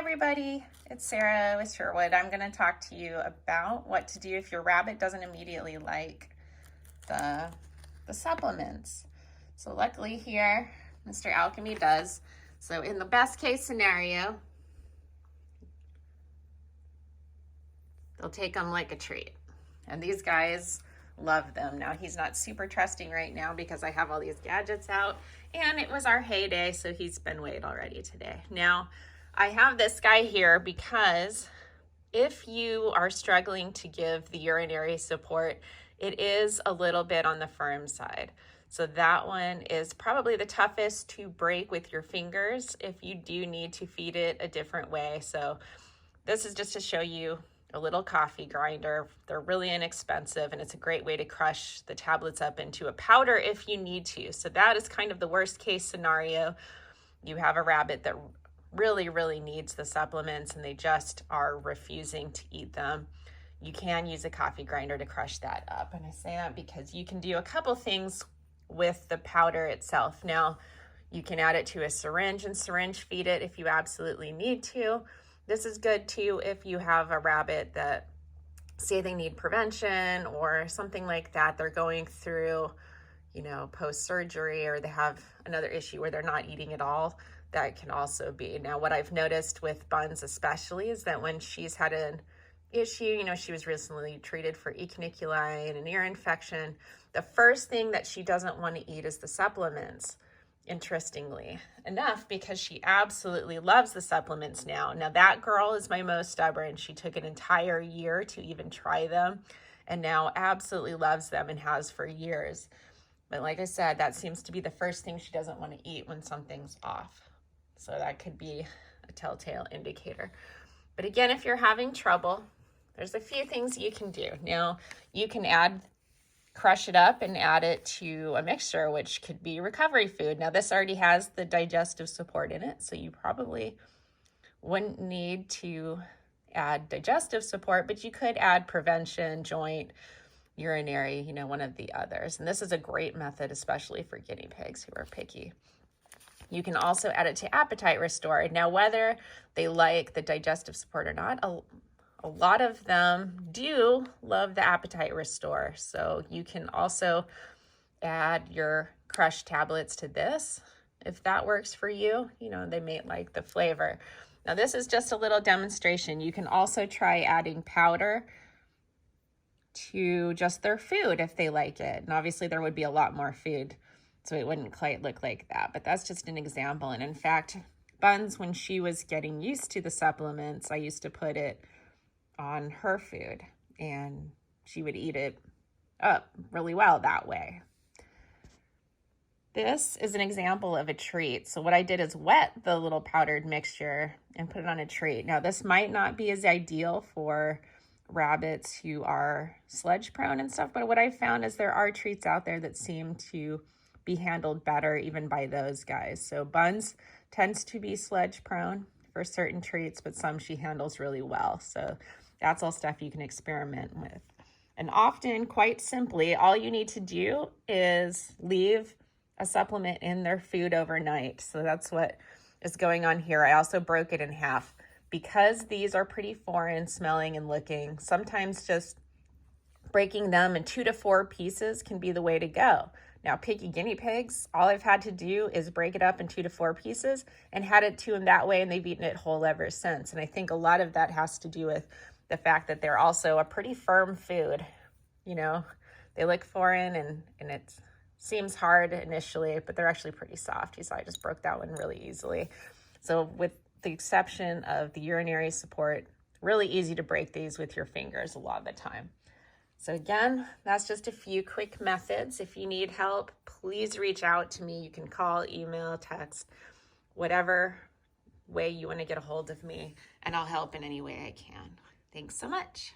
everybody, it's Sarah with Sherwood. I'm going to talk to you about what to do if your rabbit doesn't immediately like the supplements. So luckily here, Mr. Alchemy does. So in the best case scenario, they'll take them like a treat. And these guys love them. Now he's not super trusting right now because I have all these gadgets out and it was our heyday, so he's been weighed already today. Now I have this guy here because if you are struggling to give the urinary support, it is a little bit on the firm side. So that one is probably the toughest to break with your fingers if you do need to feed it a different way. So this is just to show you a little coffee grinder. They're really inexpensive and it's a great way to crush the tablets up into a powder if you need to. So that is kind of the worst case scenario. You have a rabbit that really needs the supplements and they just are refusing to eat them. You can use a coffee grinder to crush that up. And I say that because you can do a couple things with the powder itself. Now, you can add it to a syringe and syringe feed it if you absolutely need to. This is good too if you have a rabbit that, say they need prevention or something like that. They're going through, post-surgery, or they have another issue where they're not eating at all. That can also be. Now, what I've noticed with Buns especially is that when she's had an issue, she was recently treated for echiniculi and an ear infection, the first thing that she doesn't want to eat is the supplements, interestingly enough, because she absolutely loves the supplements now. Now, that girl is my most stubborn. She took an entire year to even try them and now absolutely loves them and has for years. But like I said, that seems to be the first thing she doesn't want to eat when something's off. So that could be a telltale indicator. But again, if you're having trouble, there's a few things you can do. Now, you can crush it up and add it to a mixture, which could be recovery food. Now, this already has the digestive support in it, so you probably wouldn't need to add digestive support, but you could add prevention, joint, urinary, one of the others. And this is a great method, especially for guinea pigs who are picky. You can also add it to appetite restore. Now, whether they like the digestive support or not, a lot of them do love the appetite restore. So you can also add your crushed tablets to this if that works for you. They may like the flavor. Now, this is just a little demonstration. You can also try adding powder to just their food if they like it. And obviously there would be a lot more food, so it wouldn't quite look like that, but that's just an example. And in fact, Buns, when she was getting used to the supplements, I used to put it on her food and she would eat it up really well that way. This is an example of a treat. So what I did is wet the little powdered mixture and put it on a treat. Now, this might not be as ideal for rabbits who are sludge prone and stuff, but what I found is there are treats out there that seem to be handled better even by those guys. So Buns tends to be sludge prone for certain treats, but some she handles really well. So that's all stuff you can experiment with. And often, quite simply, all you need to do is leave a supplement in their food overnight. So that's what is going on here. I also broke it in half. Because these are pretty foreign smelling and looking, sometimes just breaking them in 2 to 4 pieces can be the way to go. Now, picky guinea pigs, all I've had to do is break it up in 2 to 4 pieces and had it to them that way, and they've eaten it whole ever since. And I think a lot of that has to do with the fact that they're also a pretty firm food. They look foreign and it seems hard initially, but they're actually pretty soft. So I just broke that one really easily. So with the exception of the urinary support, really easy to break these with your fingers a lot of the time. So again, that's just a few quick methods. If you need help, please reach out to me. You can call, email, text, whatever way you want to get a hold of me, and I'll help in any way I can. Thanks so much.